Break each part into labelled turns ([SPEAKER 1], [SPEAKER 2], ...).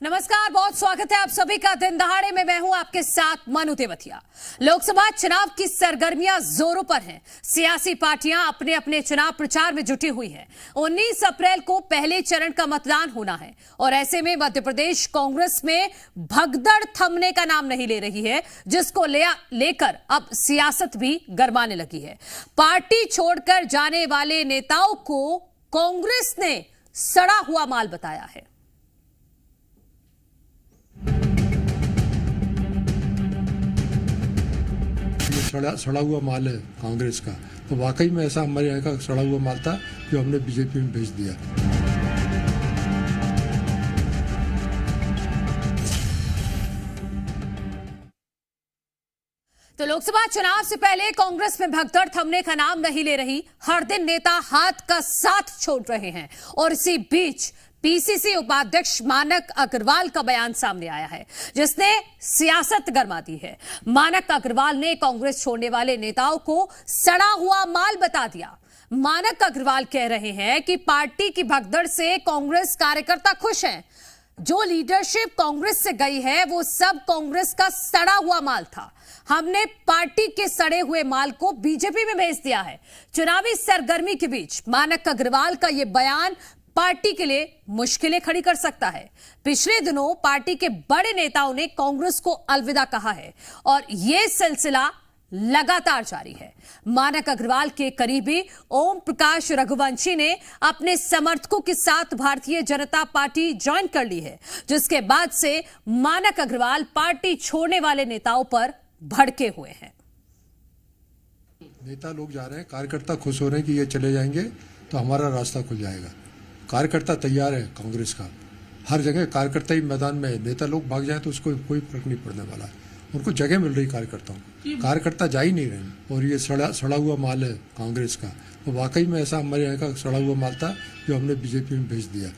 [SPEAKER 1] नमस्कार, बहुत स्वागत है आप सभी का दिन दहाड़े में। मैं हूं आपके साथ मनु तेवतिया। लोकसभा चुनाव की सरगर्मियां जोरों पर हैं। सियासी पार्टियां अपने अपने चुनाव प्रचार में जुटी हुई हैं। 19 अप्रैल को पहले चरण का मतदान होना है और ऐसे में मध्य प्रदेश कांग्रेस में भगदड़ थमने का नाम नहीं ले रही है, जिसको लेकर अब सियासत भी गरमाने लगी है। पार्टी छोड़कर जाने वाले नेताओं को कांग्रेस ने सड़ा हुआ माल बताया है।
[SPEAKER 2] सड़ा हुआ माल है कांग्रेस का, तो वाकई में ऐसा हमारे यहाँ का सड़ा हुआ माल था जो हमने बीजेपी में भेज दिया।
[SPEAKER 1] तो लोकसभा चुनाव से पहले कांग्रेस में भगदड़ थमने का नाम नहीं ले रही। हर दिन नेता हाथ का साथ छोड़ रहे हैं और इसी बीच पीसीसी उपाध्यक्ष मानक अग्रवाल का बयान सामने आया है, जिसने सियासत गरमा दी है। मानक अग्रवाल ने कांग्रेस छोड़ने वाले नेताओं को सड़ा हुआ माल बता दिया। मानक अग्रवाल कह रहे हैं कि पार्टी की भगदड़ से कांग्रेस कार्यकर्ता खुश हैं। जो लीडरशिप कांग्रेस से गई है वो सब कांग्रेस का सड़ा हुआ माल था। हमने पार्टी के सड़े हुए माल को बीजेपी में भेज दिया है। चुनावी सरगर्मी के बीच मानक अग्रवाल का यह बयान पार्टी के लिए मुश्किलें खड़ी कर सकता है। पिछले दिनों पार्टी के बड़े नेताओं ने कांग्रेस को अलविदा कहा है और यह सिलसिला लगातार जारी है। मानक अग्रवाल के करीबी ओम प्रकाश रघुवंशी ने अपने समर्थकों के साथ भारतीय जनता पार्टी ज्वाइन कर ली है, जिसके बाद से मानक अग्रवाल पार्टी छोड़ने वाले नेताओं पर भड़के हुए हैं।
[SPEAKER 2] नेता लोग जा रहे हैं, कार्यकर्ता खुश हो रहे हैं कि ये चले जाएंगे तो हमारा रास्ता खुल जाएगा। कार्यकर्ता तैयार है कांग्रेस का, हर जगह कार्यकर्ता ही मैदान में है। नेता लोग भाग जाए तो उसको कोई फर्क नहीं पड़ने वाला है। उनको जगह मिल रही कार्यकर्ताओं को, कार्यकर्ता जा ही नहीं रहे। और ये सड़ा हुआ माल है कांग्रेस का, तो वाकई में ऐसा हमारे यहाँ का सड़ा हुआ माल था जो हमने बीजेपी में भेज दिया।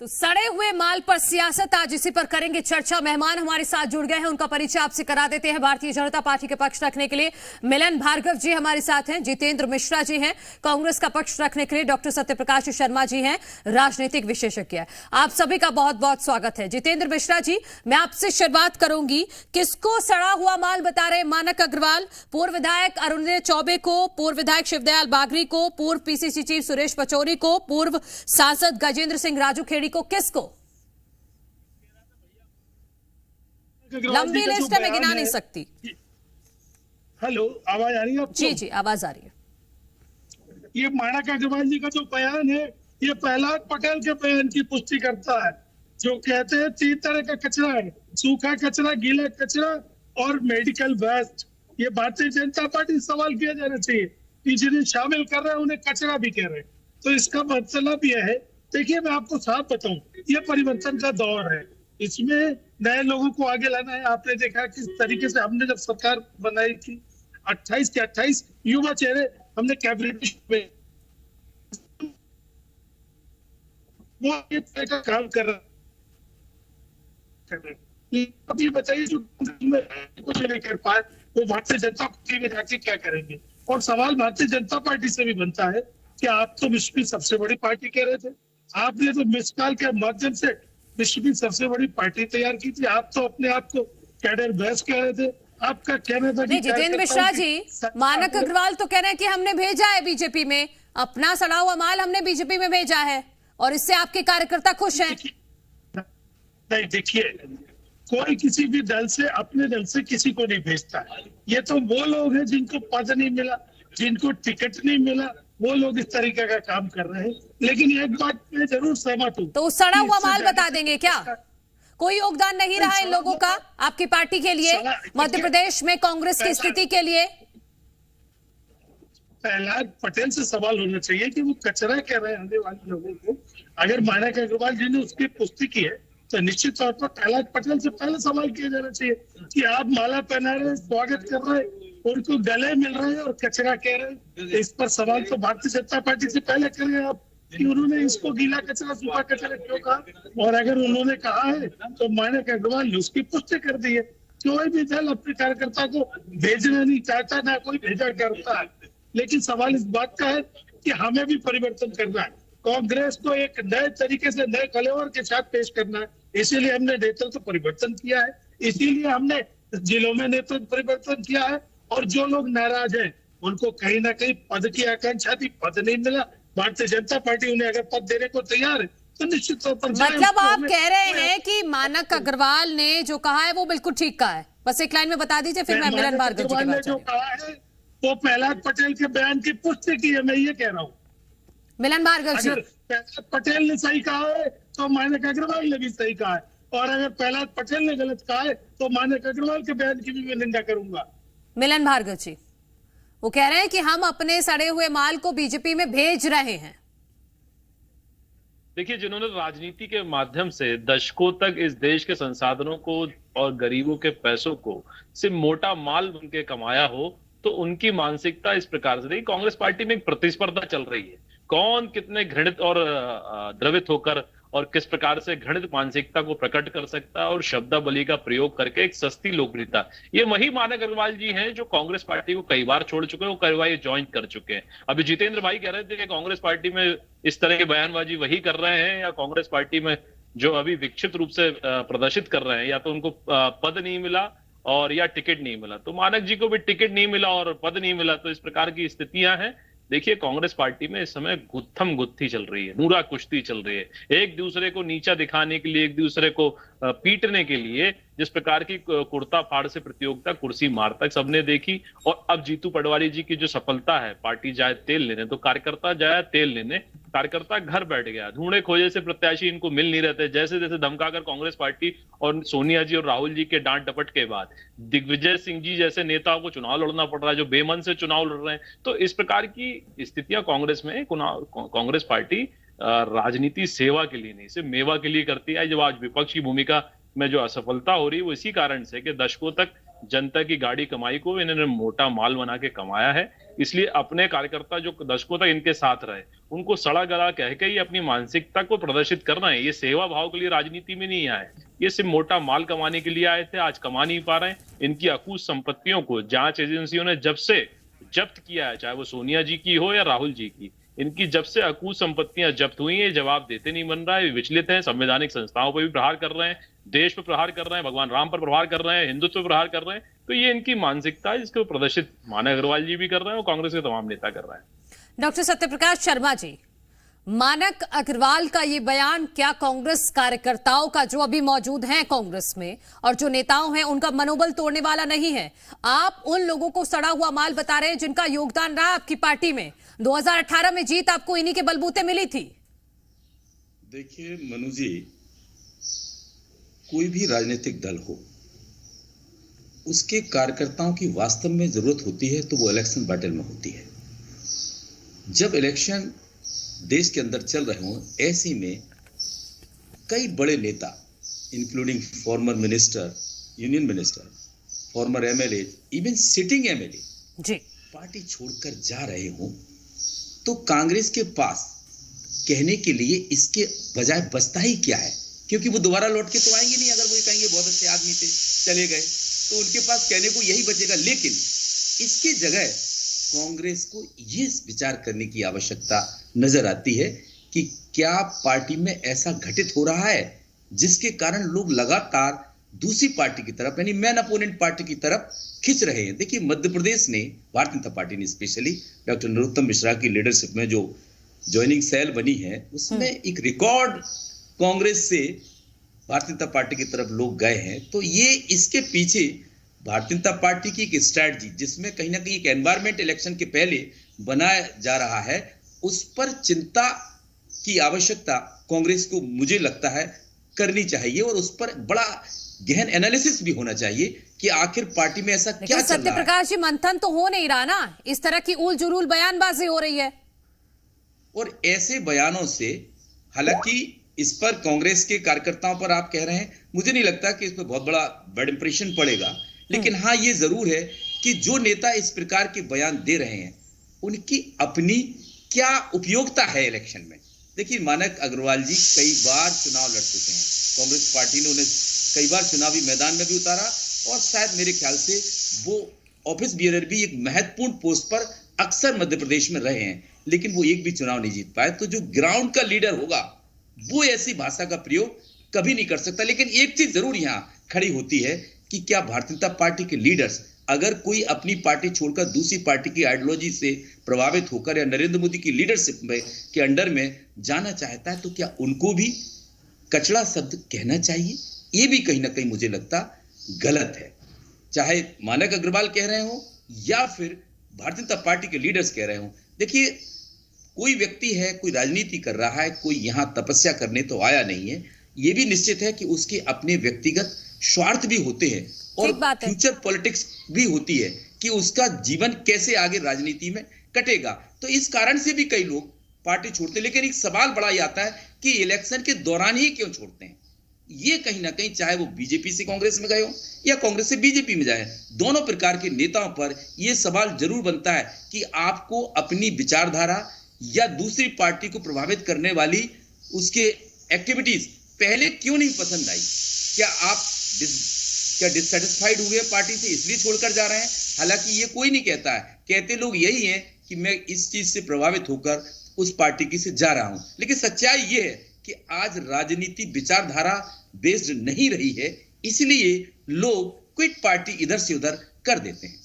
[SPEAKER 1] तो सड़े हुए माल पर सियासत, आज इसी पर करेंगे चर्चा। मेहमान हमारे साथ जुड़ गए हैं, उनका परिचय आपसे करा देते हैं। भारतीय जनता पार्टी के पक्ष रखने के लिए मिलन भार्गव जी हमारे साथ हैं, जितेंद्र मिश्रा जी हैं। कांग्रेस का पक्ष रखने के लिए डॉक्टर सत्यप्रकाश शर्मा जी हैं, राजनीतिक विशेषज्ञ। आप सभी का बहुत बहुत स्वागत है। जितेंद्र मिश्रा जी, मैं आपसे शुरुआत करूंगी। किसको सड़ा हुआ माल बता रहे मानक अग्रवाल? पूर्व विधायक अरुणोदय चौबे को, पूर्व विधायक शिवदयाल बागरी को, पूर्व पीसीसी चीफ सुरेश पचौरी को, पूर्व सांसद गजेंद्र सिंह राजू खेड़ी को, किसको? लंबी लिस्ट है, मैं गिना नहीं सकती।
[SPEAKER 3] हेलो, आवाज आ रही है आपको?
[SPEAKER 1] जी जी, आवाज आ रही है।
[SPEAKER 3] ये मानक अग्रवाल जी का जो बयान है, ये प्रहलाद पटेल के बयान की पुष्टि करता है, जो कहते हैं 3 तरह का कचरा है: सूखा कचरा, गीला कचरा और मेडिकल वेस्ट। ये भारतीय जनता पार्टी सवाल किया जाना चाहिए कि जिन्हें शामिल कर रहे हैं उन्हें कचरा भी कह रहे हैं। तो इसका मतलब यह है, देखिए मैं आपको साफ बताऊं, ये परिवर्तन का दौर है, इसमें नए लोगों को आगे लाना है। आपने देखा किस तरीके से हमने जब सरकार बनाई थी, 28 के 28 युवा चेहरे हमने कैबिनेट में, वो ये तरह का काम कर रहा है। अभी बताइए, जो कुछ नहीं कर पाए वो भारतीय जनता पार्टी में जाके क्या करेंगे? और सवाल भारतीय जनता पार्टी से भी बनता है कि आप तो विश्व की सबसे बड़ी पार्टी कह रहे थे, आपने तो मिस कॉल के माध्यम से विश्व की सबसे बड़ी पार्टी तैयार की थी। आप तो अपने आप को कैडर बेस कह रहे थे। आपका कहना था कि
[SPEAKER 1] जितेंद्र मिश्रा जी, मानक अग्रवाल तो कह रहे हैं कि हमने भेजा है बीजेपी में, अपना सड़ा हुआ माल हमने बीजेपी में भेजा है और इससे आपके कार्यकर्ता खुश हैं।
[SPEAKER 3] नहीं, देखिए, कोई किसी भी दल से, अपने दल से किसी को नहीं भेजता है। ये तो वो लोग हैं जिनको पद नहीं मिला, जिनको टिकट नहीं मिला, वो लोग इस तरीके का काम कर रहे हैं। लेकिन एक बात मैं जरूर सहमत हूँ,
[SPEAKER 1] तो सड़ा हुआ माल बता देंगे क्या? कोई योगदान नहीं रहा इन लोगों का आपकी पार्टी के लिए, मध्य प्रदेश में कांग्रेस की स्थिति के लिए?
[SPEAKER 3] प्रहलाद पटेल से सवाल होना चाहिए कि वो कचरा कह रहे हैं आने वाले लोगों को। अगर मानक अग्रवाल जी ने उसकी पुष्टि की है तो निश्चित तौर पर प्रहलाद पटेल से पहले सवाल किया जाना चाहिए कि आप माला पहना रहे, स्वागत कर रहे, उनको गले मिल रहे हैं और कचरा कह रहे हैं। इस पर सवाल तो भारतीय जनता पार्टी से पहले करें आप कि उन्होंने इसको गीला कचरा, सूखा कचरा क्यों कहा। और अगर उन्होंने कहा है तो मानक अग्रवाल ने उसकी पुष्टि कर दी है। कोई भी दल अपने कार्यकर्ता को भेजना नहीं चाहता, ना कोई भेजा करता है। लेकिन सवाल इस बात का है कि हमें भी परिवर्तन करना है। कांग्रेस को एक नए तरीके से, नए कलेवर के साथ पेश करना है। इसीलिए हमने नेतृत्व परिवर्तन किया है, इसीलिए हमने जिलों में नेतृत्व परिवर्तन किया है। और जो लोग नाराज हैं उनको कहीं ना कहीं पद की आकांक्षा थी, पद नहीं मिला। भारतीय जनता पार्टी उन्हें अगर पद देने को तैयार है तो निश्चित तौर पर
[SPEAKER 1] मतलब आप कह रहे हैं कि मानक अग्रवाल ने जो कहा है वो बिल्कुल ठीक कहा है? बस एक लाइन में बता दीजिए, फिर मैं मिलन भार्गव जी की बात
[SPEAKER 3] जो कहा है वो प्रहलाद पटेल के बयान की पुष्टि की है, मैं ये कह रहा हूँ।
[SPEAKER 1] मिलन भार्गव जी,
[SPEAKER 3] अगर प्रहलाद पटेल ने सही कहा है तो मानक अग्रवाल ने भी सही कहा है, और अगर प्रहलाद पटेल ने गलत कहा है तो मानक अग्रवाल के बयान की भी मैं निंदा करूंगा।
[SPEAKER 1] मिलन भार्गव जी वो कह रहे हैं कि हम अपने सड़े हुए माल को बीजेपी में भेज रहे हैं।
[SPEAKER 4] देखिए, जिन्होंने राजनीति के माध्यम से दशकों तक इस देश के संसाधनों को और गरीबों के पैसों को सिर्फ मोटा माल बनके कमाया हो, तो उनकी मानसिकता इस प्रकार से। देखिए, कांग्रेस पार्टी में एक प्रतिस्पर्धा चल रही है, कौन कितने घृणित और द्रवित होकर और किस प्रकार से घृणित मानसिकता को प्रकट कर सकता है और शब्दावली का प्रयोग करके एक सस्ती लोकप्रियता। ये वही मानक अग्रवाल जी हैं जो कांग्रेस पार्टी को कई बार छोड़ चुके हैं, वो कई बार ज्वाइन कर चुके हैं। अभी जितेंद्र भाई कह रहे थे कि कांग्रेस पार्टी में इस तरह की बयानबाजी वही कर रहे हैं, या कांग्रेस पार्टी में जो अभी विकसित रूप से प्रदर्शित कर रहे हैं, या तो उनको पद नहीं मिला और या टिकट नहीं मिला। तो मानक जी को भी टिकट नहीं मिला और पद नहीं मिला, तो इस प्रकार की स्थितियां हैं। देखिए, कांग्रेस पार्टी में इस समय गुत्थम गुत्थी चल रही है, नूरा कुश्ती चल रही है, एक दूसरे को नीचा दिखाने के लिए, एक दूसरे को पीटने के लिए। जिस प्रकार की कुर्ता फाड़ से प्रतियोगिता कुर्सी मार तक सबने देखी। और अब जीतू पटवारी जी की जो सफलता है, पार्टी जाए तेल लेने तो कार्यकर्ता जाए तेल लेने, कार्यकर्ता घर बैठ गया, ढूंढे खोजे से प्रत्याशी इनको मिल नहीं रहते। जैसे जैसे धमकाकर कांग्रेस पार्टी और सोनिया जी और राहुल जी के डांट डपट के बाद दिग्विजय सिंह जी जैसे नेताओं को चुनाव लड़ना पड़ रहा है, जो बेमन से चुनाव लड़ रहे हैं। तो इस प्रकार की स्थितियां कांग्रेस में, कांग्रेस पार्टी राजनीति सेवा के लिए नहीं, सिर्फ मेवा के लिए करती है। जब आज विपक्ष की भूमिका में जो असफलता हो रही है वो इसी कारण से कि दशकों तक जनता की गाड़ी कमाई को इन्होंने मोटा माल बना के कमाया है। इसलिए अपने कार्यकर्ता जो दशकों तक इनके साथ रहे, उनको सड़ा गला कह के ही अपनी मानसिकता को प्रदर्शित करना है। ये सेवा भाव के लिए राजनीति में नहीं आए, ये सिर्फ मोटा माल कमाने के लिए आए थे। आज कमा नहीं पा रहे हैं। इनकी अकूत संपत्तियों को जांच एजेंसियों ने जब से जब्त किया है, चाहे वो सोनिया जी की हो या राहुल जी की, इनकी जब से अकूत संपत्तियां जब्त हुई हैं, जवाब देते नहीं बन रहा है, विचलित हैं। संवैधानिक संस्थाओं पर भी प्रहार कर रहे हैं, देश पर प्रहार कर रहे हैं, भगवान राम पर प्रहार कर रहे हैं, हिंदुत्व पर प्रहार कर रहे हैं। तो ये इनकी मानसिकता है, जिसको प्रदर्शित मानक अग्रवाल जी भी कर रहे हैं और कांग्रेस के तमाम नेता कर रहे हैं।
[SPEAKER 1] डॉक्टर सत्यप्रकाश शर्मा जी, मानक अग्रवाल का ये बयान क्या कांग्रेस कार्यकर्ताओं का, जो अभी मौजूद हैं कांग्रेस में और जो नेताओं हैं, उनका मनोबल तोड़ने वाला नहीं है? आप उन लोगों को सड़ा हुआ माल बता रहे हैं जिनका योगदान रहा आपकी पार्टी में। 2018 में जीत आपको इन्हीं के बलबूते मिली थी।
[SPEAKER 5] देखिए मनु जी, कोई भी राजनीतिक दल हो, उसके कार्यकर्ताओं की वास्तव में जरूरत होती है तो वो इलेक्शन बैटल में होती है। जब इलेक्शन देश के अंदर चल रहे हों, ऐसे में कई बड़े नेता including former minister, union minister, former MLA, even sitting MLA
[SPEAKER 1] जी
[SPEAKER 5] पार्टी छोड़कर जा रहे हों, तो कांग्रेस के पास कहने के लिए इसके बजाय बचता ही क्या है? क्योंकि वो दोबारा लौट के तो आएंगे नहीं। अगर वो कहेंगे बहुत अच्छे आदमी थे, चले गए, तो उनके पास कहने को यही बचेगा। लेकिन इसकी जगह कांग्रेस को ये विचार करने की आवश्यकता नजर आती है कि क्या पार्टी में ऐसा घटित हो रहा है जिसके कारण लोग लगातार दूसरी पार्टी की तरफ, यानी मैन अपोनेंट पार्टी की तरफ खिंच रहे हैं। देखिए, मध्य प्रदेश ने, भारतीय जनता पार्टी ने स्पेशली डॉक्टर नरोत्तम मिश्रा की लीडरशिप में जो ज्वाइनिंग सेल बनी है, उसमें एक रिकॉर्ड कांग्रेस से भारतीय जनता पार्टी की तरफ लोग गए हैं। तो ये इसके पीछे भारतीय जनता पार्टी की एक स्ट्रैटेजी, जिसमें कहीं ना कहीं एक एनवायरमेंट इलेक्शन के पहले बनाया जा रहा है, उस पर चिंता की आवश्यकता कांग्रेस को, मुझे लगता है, करनी चाहिए। और उस पर बड़ा गहन एनालिसिस भी होना चाहिए कि आखिर पार्टी में ऐसा क्या चल रहा है।
[SPEAKER 1] सत्यप्रकाश जी, मंथन तो हो नहीं रहा ना, इस तरह की उल जुलूल बयानबाजी हो रही है।
[SPEAKER 5] और ऐसे बयानों से, हालांकि इस पर कांग्रेस के कार्यकर्ताओं पर आप कह रहे हैं, मुझे नहीं लगता कि इस पर बहुत बड़ा बैड इंप्रेशन पड़ेगा। लेकिन हाँ, ये जरूर है कि जो नेता इस प्रकार के बयान दे रहे हैं, उनकी अपनी क्या उपयोगिता है इलेक्शन में। देखिए, मानक अग्रवाल जी कई बार चुनाव लड़ चुके हैं, कांग्रेस पार्टी ने उन्हें कई बार चुनावी मैदान में भी उतारा, और शायद मेरे ख्याल से वो ऑफिस बियरर भी एक महत्वपूर्ण पोस्ट पर अक्सर मध्य प्रदेश में रहे हैं। लेकिन वो एक भी चुनाव नहीं जीत पाए। तो जो ग्राउंड का लीडर होगा वो ऐसी भाषा का प्रयोग कभी नहीं कर सकता। लेकिन एक चीज जरूर यहां खड़ी होती है कि क्या भारतीय जनता पार्टी के लीडर्स, अगर कोई अपनी पार्टी छोड़कर दूसरी पार्टी की आइडियोलॉजी से प्रभावित होकर या नरेंद्र मोदी की लीडरशिप में के अंडर में जाना चाहता है, तो क्या उनको भी कचड़ा शब्द कहना चाहिए? ये भी कहीं ना कहीं मुझे लगता गलत है। चाहे मानक अग्रवाल कह रहे हो या फिर भारतीय जनता पार्टी के लीडर्स कह रहे हो। देखिए, कोई व्यक्ति है, कोई राजनीति कर रहा है, कोई यहां तपस्या करने तो आया नहीं है। ये भी निश्चित है कि उसके अपने व्यक्तिगत स्वार्थ भी होते हैं और फ्यूचर पॉलिटिक्स भी होती है कि उसका जीवन कैसे आगे राजनीति में कटेगा। तो इस कारण से भी कई लोग पार्टी छोड़ते हैं। लेकिन एक सवाल बड़ा ही आता है कि इलेक्शन के दौरान ही क्यों छोड़ते हैं। ये कहीं ना कहीं, चाहे वो बीजेपी से कांग्रेस में गए हो या कांग्रेस से बीजेपी में जाए, दोनों प्रकार के नेताओं पर यह सवाल जरूर बनता है कि आपको अपनी विचारधारा या दूसरी पार्टी को प्रभावित करने वाली उसके एक्टिविटीज पहले क्यों नहीं पसंद आई। क्या आप डिससेटिस्फाइड हुए पार्टी से इसलिए छोड़कर जा रहे हैं? हालांकि ये कोई नहीं कहता है, कहते लोग यही है कि मैं इस चीज से प्रभावित होकर उस पार्टी की से जा रहा हूं। लेकिन सच्चाई ये है कि आज राजनीति विचारधारा बेस्ड नहीं रही है, इसलिए लोग क्विट पार्टी इधर से उधर कर देते हैं।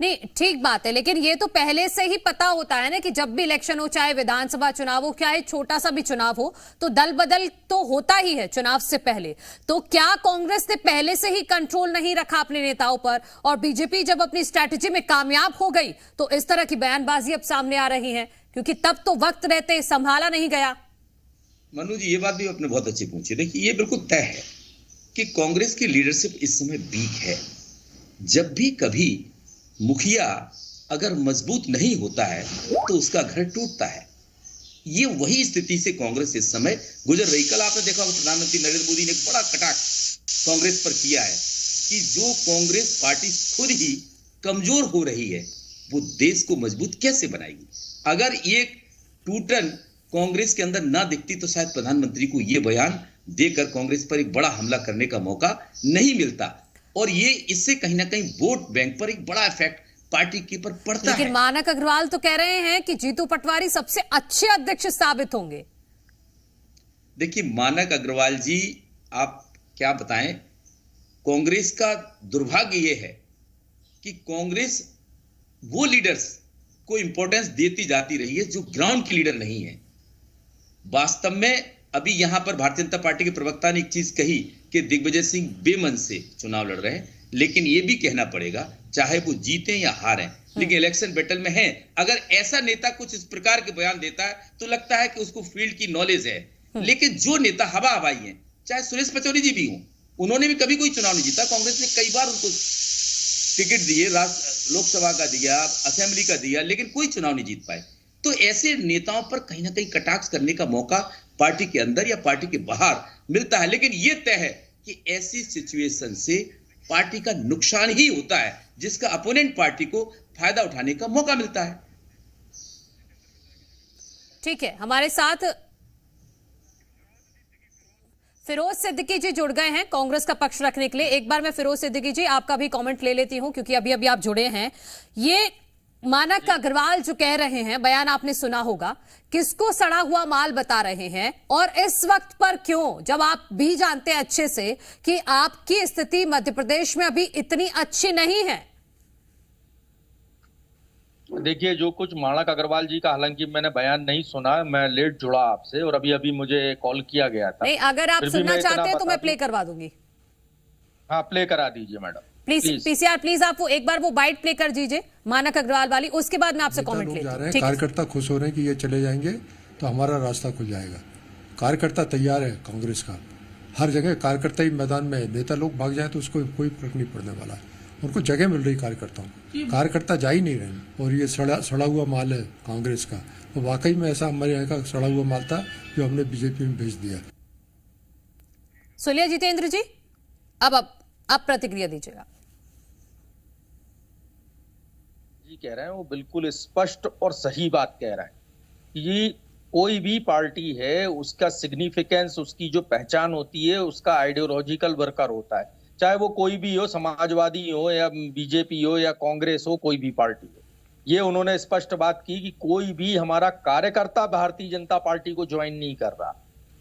[SPEAKER 1] नहीं, ठीक बात है, लेकिन ये तो पहले से ही पता होता है ना कि जब भी इलेक्शन हो, चाहे विधानसभा चुनाव हो, चाहे छोटा सा भी चुनाव हो, तो दल बदल तो होता ही है चुनाव से पहले। तो क्या कांग्रेस ने पहले से ही कंट्रोल नहीं रखा अपने नेताओं पर, और बीजेपी जब अपनी स्ट्रैटेजी में कामयाब हो गई तो इस तरह की बयानबाजी अब सामने आ रही है? क्योंकि तब तो वक्त रहते संभाला नहीं गया।
[SPEAKER 5] मनु जी, ये बात भी आपने बहुत अच्छी पूछी। देखिए, ये बिल्कुल तय है कि कांग्रेस की लीडरशिप इस समय वीक है। जब भी कभी मुखिया अगर मजबूत नहीं होता है तो उसका घर टूटता है। ये वही स्थिति से कांग्रेस इस समय गुजर रही। कल आपने देखा प्रधानमंत्री नरेंद्र मोदी ने एक बड़ा कटाक्ष कांग्रेस पर किया है कि जो कांग्रेस पार्टी खुद ही कमजोर हो रही है वो देश को मजबूत कैसे बनाएगी। अगर ये टूटन कांग्रेस के अंदर ना दिखती तो शायद प्रधानमंत्री को यह बयान देकर कांग्रेस पर एक बड़ा हमला करने का मौका नहीं मिलता। और ये इससे कहीं ना कहीं वोट बैंक पर एक बड़ा इफेक्ट पार्टी के पर पड़ता है।
[SPEAKER 1] लेकिन मानक अग्रवाल तो कह रहे हैं कि जीतू पटवारी सबसे अच्छे अध्यक्ष साबित होंगे।
[SPEAKER 5] देखिए, मानक अग्रवाल जी, आप क्या बताएं, कांग्रेस का दुर्भाग्य यह है कि कांग्रेस वो लीडर्स को इंपॉर्टेंस देती जाती रही है जो ग्राउंड के लीडर नहीं है। वास्तव में अभी यहां पर भारतीय जनता पार्टी के प्रवक्ता ने एक चीज कही कि दिग्विजय सिंह बेमन से चुनाव लड़ रहे हैं, लेकिन यह भी कहना पड़ेगा चाहे वो जीते या हारें, लेकिन इलेक्शन बैटल में हैं। अगर ऐसा नेता कुछ इस प्रकार के बयान देता है तो लगता है कि उसको फील्ड की नॉलेज है। लेकिन जो नेता हवा हवाई है, चाहे सुरेश पचौरी जी भी हों, उन्होंने भी कभी कोई चुनाव नहीं जीता। कांग्रेस ने कई बार उनको टिकट दिए, लोकसभा का दिया, असेंबली का दिया, लेकिन कोई चुनाव नहीं जीत पाए। तो ऐसे नेताओं पर कहीं ना कहीं कटाक्ष करने का मौका पार्टी के अंदर या पार्टी के बाहर मिलता है। लेकिन यह तय है कि ऐसी सिचुएशन से पार्टी का नुकसान ही होता है, जिसका अपोनेंट पार्टी को फायदा उठाने का मौका मिलता है।
[SPEAKER 1] ठीक है, हमारे साथ फिरोज सिद्दीकी जी जुड़ गए हैं कांग्रेस का पक्ष रखने के लिए। एक बार मैं फिरोज सिद्दीकी जी आपका भी कमेंट ले लेती हूं, क्योंकि अभी आप जुड़े हैं। ये मानक अग्रवाल जो कह रहे हैं, बयान आपने सुना होगा, किसको सड़ा हुआ माल बता रहे हैं और इस वक्त पर क्यों, जब आप भी जानते हैं अच्छे से कि आपकी स्थिति मध्य प्रदेश में अभी इतनी अच्छी नहीं है।
[SPEAKER 6] देखिए, जो कुछ मानक अग्रवाल जी का, हालांकि मैंने बयान नहीं सुना, मैं लेट जुड़ा आपसे और अभी मुझे कॉल किया गया था।
[SPEAKER 1] नहीं, अगर आप सुनना चाहते हैं तो मैं प्ले करवा दूंगी।
[SPEAKER 6] हाँ, प्ले करा दीजिए मैडम
[SPEAKER 1] प्लीज। पीसीआर प्लीज आप वो एक बार वो बाइट प्ले कर दीजिए मानक अग्रवाल वाली, उसके बाद मैं आपसे कमेंट लेती हूं।
[SPEAKER 2] कार्यकर्ता खुश हो रहे हैं कि ये चले जाएंगे तो हमारा रास्ता खुल जाएगा। कार्यकर्ता तैयार है कांग्रेस का, हर जगह कार्यकर्ता ही मैदान में, नेता लोग भाग जाए तो उसको कोई फर्क नहीं पड़ने वाला है। उनको जगह मिल रही कार्यकर्ताओं को, कार्यकर्ता जा ही नहीं रहे। और ये सड़ा हुआ माल है कांग्रेस का, तो वाकई में ऐसा हमारे यहाँ का सड़ा हुआ माल था जो हमने बीजेपी में भेज दिया।
[SPEAKER 1] सुनिए जितेंद्र जी, अब प्रतिक्रिया दीजिएगा।
[SPEAKER 6] जी कह रहे हैं, वो बिल्कुल स्पष्ट और सही बात कह रहे हैं। ये कोई भी पार्टी है, उसका सिग्निफिकेंस, उसकी जो पहचान होती है, उसका आइडियोलॉजिकल वर्कर होता है, चाहे वो कोई भी हो, समाजवादी हो या बीजेपी हो या कांग्रेस हो, कोई भी पार्टी हो। ये उन्होंने स्पष्ट बात की कि कोई भी हमारा कार्यकर्ता भारतीय जनता पार्टी को ज्वाइन नहीं कर रहा।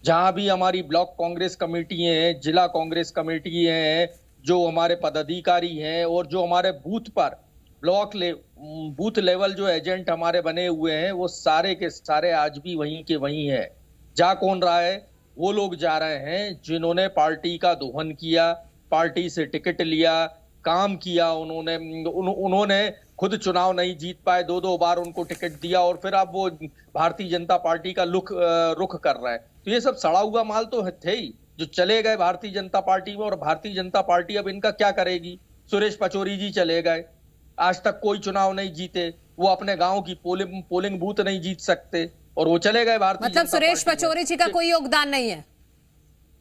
[SPEAKER 6] जहां भी हमारी ब्लॉक कांग्रेस कमेटी हैं, जिला कांग्रेस कमेटी हैं, जो हमारे पदाधिकारी हैं और जो हमारे बूथ पर बूथ लेवल जो एजेंट हमारे बने हुए हैं, वो सारे के सारे आज भी वहीं के वहीं हैं। जा कौन रहा है? वो लोग जा रहे हैं जिन्होंने पार्टी का दोहन किया, पार्टी से टिकट लिया, काम किया। उन्होंने खुद चुनाव नहीं जीत पाए, 2-2 बार उनको टिकट दिया और फिर अब वो भारतीय जनता पार्टी का रुख कर रहे हैं। तो ये सब सड़ा हुआ माल तो थे ही, जो चले गए भारतीय जनता पार्टी में। और भारतीय जनता पार्टी अब इनका क्या करेगी? सुरेश पचौरी जी चले गए, आज तक कोई चुनाव नहीं जीते, वो अपने गांव की पोलिंग बूथ नहीं जीत सकते और वो चले गए भारतीय
[SPEAKER 1] मतलब सुरेश पचौरी जी का कोई योगदान नहीं है?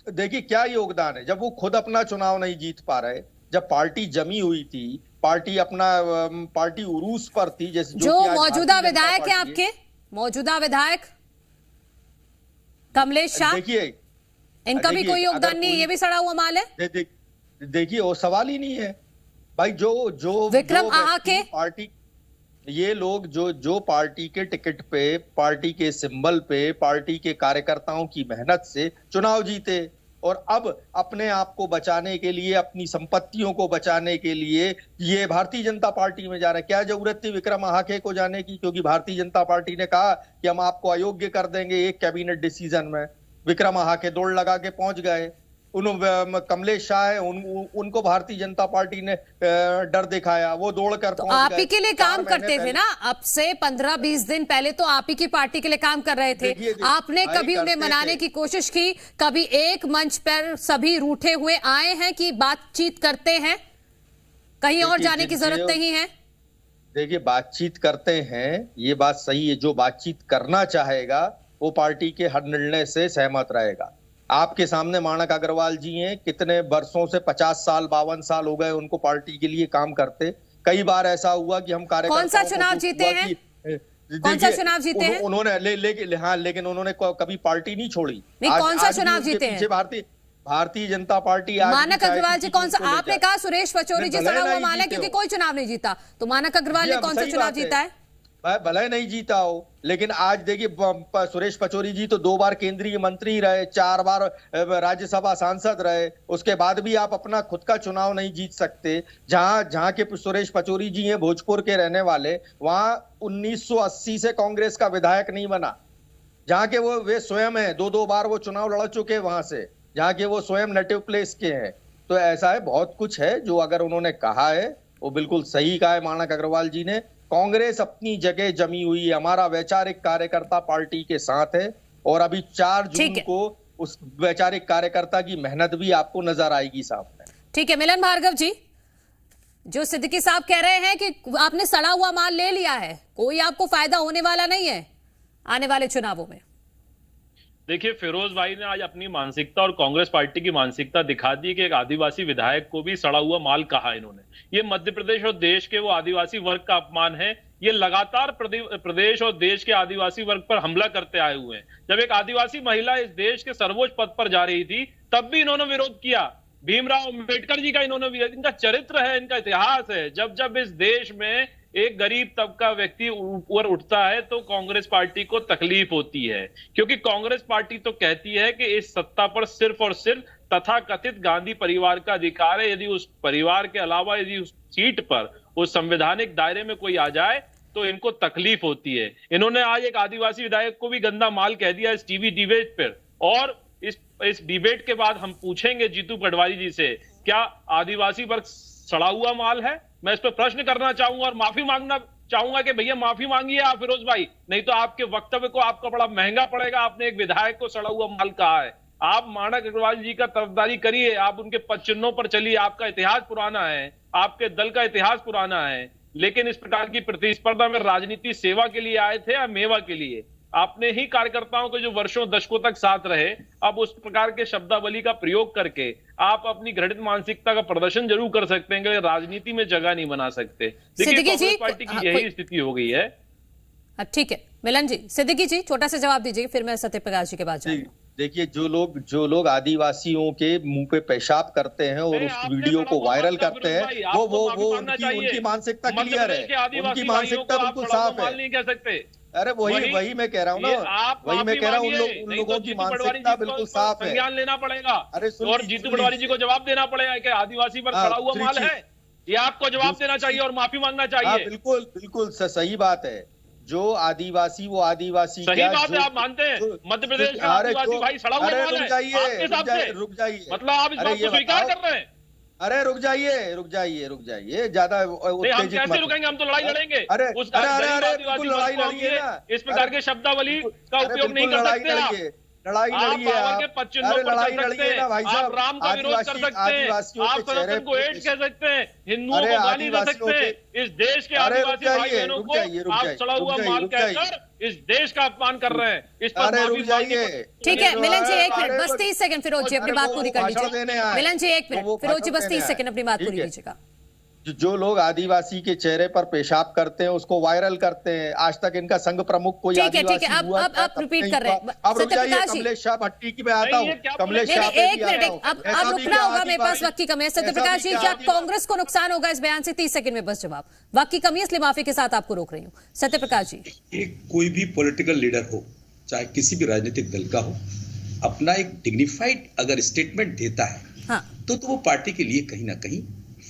[SPEAKER 6] देखिए क्या योगदान है, जब वो खुद अपना चुनाव नहीं जीत पा रहे, जब पार्टी जमी हुई थी, पार्टी उरूस पर थी, जैसे
[SPEAKER 1] जो मौजूदा विधायक है आपके, मौजूदा विधायक कमलेश शाह,
[SPEAKER 6] देखिए
[SPEAKER 1] इनका भी कोई योगदान नहीं, ये भी सड़ा हुआ माल है।
[SPEAKER 6] देखिए वो सवाल ही नहीं है भाई। जो
[SPEAKER 1] विक्रम आहाके
[SPEAKER 6] पार्टी, ये लोग जो पार्टी के टिकट पे, पार्टी के सिंबल पे, पार्टी के कार्यकर्ताओं की मेहनत से चुनाव जीते और अब अपने आप को बचाने के लिए, अपनी संपत्तियों को बचाने के लिए ये भारतीय जनता पार्टी में जा रहे हैं। क्या जरूरत थी विक्रम आहाके को जाने की? क्योंकि भारतीय जनता पार्टी ने कहा कि हम आपको अयोग्य कर देंगे एक कैबिनेट डिसीजन में। विक्रम आहाके दौड़ लगा के पहुंच गए। कमलेश शाह है, उनको भारतीय जनता पार्टी ने डर दिखाया, वो दौड़कर
[SPEAKER 1] तो आप ही के लिए काम करते थे ना। अब से 15-20 दिन पहले तो आप ही की पार्टी के लिए काम कर रहे थे। आपने कभी उन्हें मनाने की कोशिश की? कभी एक मंच पर सभी रूठे हुए आए हैं कि बातचीत करते हैं, कहीं और जाने की जरूरत नहीं है?
[SPEAKER 6] देखिए बातचीत करते हैं, ये बात सही है। जो बातचीत करना चाहेगा वो पार्टी के हर निर्णय से सहमत रहेगा। आपके सामने मानक अग्रवाल जी हैं, कितने वर्षों से 50 साल 52 साल हो गए उनको पार्टी के लिए काम करते। कई बार ऐसा हुआ कि हम कार्यकर्ताओं
[SPEAKER 1] कौन सा चुनाव जीते हैं? कौन सा चुनाव जीते हैं
[SPEAKER 6] उन्होंने? लेकिन उन्होंने कभी पार्टी नहीं छोड़ी।
[SPEAKER 1] नहीं, कौन सा चुनाव जीते हैं?
[SPEAKER 6] भारतीय जनता पार्टी।
[SPEAKER 1] मानक अग्रवाल जी कौन सा? आपने कहा सुरेश पचौरी जी सड़ा हुआ माल है क्योंकि कोई चुनाव नहीं जीता, तो मानक अग्रवाल ने कौन सा चुनाव जीता है?
[SPEAKER 6] भले नहीं जीता हो, लेकिन आज देखिए सुरेश पचौरी जी तो 2 बार केंद्रीय मंत्री रहे, 4 बार राज्यसभा सांसद रहे, उसके बाद भी आप अपना खुद का चुनाव नहीं जीत सकते। जहां के सुरेश पचौरी जी हैं भोजपुर के रहने वाले, वहां 1980 से कांग्रेस का विधायक नहीं बना। जहां के वे स्वयं है, 2-2 बार वो चुनाव लड़ चुके वहां से, जहां के वो स्वयं नेटिव प्लेस के हैं। तो ऐसा है, बहुत कुछ है जो अगर उन्होंने कहा है वो बिल्कुल सही कहा है मानक अग्रवाल जी ने। कांग्रेस अपनी जगह जमी हुई है, हमारा वैचारिक कार्यकर्ता पार्टी के साथ है और अभी 4 जून को उस वैचारिक कार्यकर्ता की मेहनत भी आपको नजर आएगी सामने।
[SPEAKER 1] ठीक है मिलन भार्गव जी, जो सिद्दीकी साहब कह रहे हैं कि आपने सड़ा हुआ माल ले लिया है, कोई आपको फायदा होने वाला नहीं है आने वाले चुनावों में।
[SPEAKER 4] देखिए फिरोज भाई ने आज अपनी मानसिकता और कांग्रेस पार्टी की मानसिकता दिखा दी कि एक आदिवासी विधायक को भी सड़ा हुआ माल कहा इन्होंने। ये मध्य प्रदेश और देश के वो आदिवासी वर्ग का अपमान है। ये लगातार प्रदेश और देश के आदिवासी वर्ग पर हमला करते आए हुए हैं। जब एक आदिवासी महिला इस देश के सर्वोच्च पद पर जा रही थी तब भी इन्होंने विरोध किया। भीमराव अम्बेडकर जी का इन्होंने, इनका चरित्र है, इनका इतिहास है। जब जब इस देश में एक गरीब तबका व्यक्ति ऊपर उठता है तो कांग्रेस पार्टी को तकलीफ होती है, क्योंकि कांग्रेस पार्टी तो कहती है कि इस सत्ता पर सिर्फ और सिर्फ तथाकथित गांधी परिवार का अधिकार है। यदि उस परिवार के अलावा यदि उस सीट पर उस संवैधानिक दायरे में कोई आ जाए तो इनको तकलीफ होती है। इन्होंने आज एक आदिवासी विधायक को भी गंदा माल कह दिया इस टीवी डिबेट पर। और इस डिबेट के बाद हम पूछेंगे जीतू पटवारी जी से, क्या आदिवासी वर्ग सड़ा हुआ माल है? मैं इस पर प्रश्न करना चाहूंगा और माफी मांगना चाहूंगा कि भैया माफी मांगिए आप फिरोज भाई, नहीं तो आपके वक्तव्य को आपका बड़ा महंगा पड़ेगा। आपने एक विधायक को सड़ा हुआ माल कहा है। आप मानक अग्रवाल जी का तरफदारी करिए, आप उनके पद चिन्हों पर चलिए, आपका इतिहास पुराना है, आपके दल का इतिहास पुराना है। लेकिन इस प्रकार की प्रतिस्पर्धा में राजनीति सेवा के लिए आए थे या मेवा के लिए? आपने ही कार्यकर्ताओं के जो वर्षों दशकों तक साथ रहे, अब उस प्रकार के शब्दावली का प्रयोग करके आप अपनी घृणित मानसिकता का प्रदर्शन जरूर कर सकते हैं, कि राजनीति में जगह नहीं बना सकते। देखिए कांग्रेस पार्टी की यही स्थिति हो गई है।
[SPEAKER 1] ठीक है मिलन जी, सिद्दीकी जी छोटा सा जवाब दीजिए, फिर मैं सत्यप्रकाश जी के बाद जाऊंगा।
[SPEAKER 6] देखिए, जो लोग आदिवासियों के मुंह पे पेशाब करते हैं और उस वीडियो को वायरल करते हैं, वो उनकी मानसिकता क्लियर है, उनकी मानसिकता बिल्कुल साफ है।
[SPEAKER 4] नहीं कह सकते।
[SPEAKER 6] अरे वही मैं कह रहा हूँ ना, वही मैं कह रहा हूँ, उन लोगों की मानसिकता बिल्कुल साफ है।
[SPEAKER 4] संज्ञान लेना पड़ेगा।
[SPEAKER 6] अरे
[SPEAKER 4] और जीतू पटवारी जी को जवाब देना पड़ेगा कि आदिवासी पर खड़ा हुआ माल है, ये आपको जवाब देना चाहिए और माफी मांगना चाहिए।
[SPEAKER 6] बिल्कुल सही बात है। जो आदिवासी, वो आदिवासी
[SPEAKER 4] सही बात है, आप मानते हैं मध्य प्रदेश का आदिवासी भाई सड़ा हुआ माल है आपके हिसाब से?
[SPEAKER 6] रुक जाइए,
[SPEAKER 4] मतलब आप इस बात को स्वीकार कर रहे हैं?
[SPEAKER 6] अरे रुक जाइए, ज्यादा उत्तेजित
[SPEAKER 4] कैसे रुकेंगे? हम तो लड़ाई लड़ेंगे।
[SPEAKER 6] अरे लड़ाई लड़िए ना,
[SPEAKER 4] इस प्रकार के शब्दावली का उपयोग नहीं कर सकते आप।
[SPEAKER 6] लड़ाई लड़िए,
[SPEAKER 4] अरे
[SPEAKER 6] लड़ाई लड़िए ना भाई साहब।
[SPEAKER 4] आप राम का विरोध कर सकते हैं, आप सनातन को हेट कह सकते हैं, हिंदुओं को गाली दे सकते हैं। इस देश के आदिवासी भाई बहनों को आप सड़ा हुआ माल कहकर इस देश का अपमान कर रहे हैं। इस पर माफी मांगिए।
[SPEAKER 1] ठीक है मिलन जी, 1 मिनट बस 30 सेकंड, फिरोज जी अपनी बात पूरी कर लीजिए। मिलन जी 1 मिनट, फिरोज जी बस 30 सेकंड अपनी बात पूरी कीजिएगा।
[SPEAKER 6] जो लोग आदिवासी के चेहरे पर पेशाब करते हैं, उसको वायरल करते हैं, आज तक इनका संघ प्रमुख कोई आदिवासी हुआ?
[SPEAKER 1] अब आप रिपीट कर रहे हैं।
[SPEAKER 6] अब रुक जाइए, कमलेश शाह भट्टी की मैं आता हूँ, कमलेश शाह पे भी आता हूँ।
[SPEAKER 1] अब रुकना होगा, मेरे पास वक्त की कमी है। सत्यप्रकाश जी, क्या कांग्रेस को नुकसान होगा इस बयान से? 30 सेकंड में बस जवाब। वक्त की कमी है इसलिए माफी के साथ आपको रोक रही हूँ। सत्यप्रकाश जी,
[SPEAKER 5] कोई भी पॉलिटिकल लीडर हो, चाहे किसी भी राजनीतिक दल का हो, अपना एक डिग्निफाइड अगर स्टेटमेंट देता है
[SPEAKER 1] हाँ,
[SPEAKER 5] तो वो पार्टी के लिए कहीं ना कहीं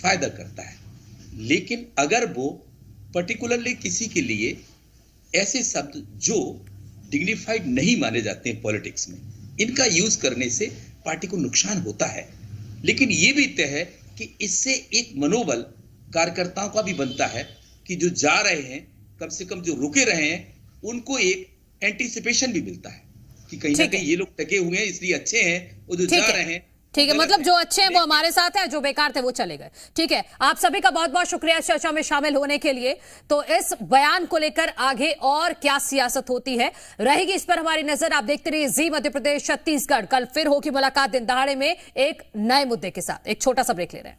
[SPEAKER 5] फायदा करता है। लेकिन अगर वो पर्टिकुलरली किसी के लिए ऐसे शब्द जो डिग्निफाइड नहीं माने जाते हैं पॉलिटिक्स में, इनका यूज करने से पार्टी को नुकसान होता है। लेकिन ये भी तय है कि इससे एक मनोबल कार्यकर्ताओं का भी बनता है कि जो जा रहे हैं, कम से कम जो रुके रहे हैं, उनको एक एंटीसिपेशन भी मिलता है कि कहीं ना कहीं ये लोग टके हुए हैं इसलिए अच्छे हैं, और जो जा रहे हैं
[SPEAKER 1] ठीक है, मतलब जो अच्छे हैं वो हमारे साथ हैं, जो बेकार थे वो चले गए। ठीक है, आप सभी का बहुत बहुत शुक्रिया चर्चा में शामिल होने के लिए। तो इस बयान को लेकर आगे और क्या सियासत होती है रहेगी, इस पर हमारी नजर। आप देखते रहिए जी मध्य प्रदेश छत्तीसगढ़। कल फिर होगी मुलाकात दिन दहाड़े में एक नए मुद्दे के साथ। एक छोटा सा ब्रेक ले रहे हैं।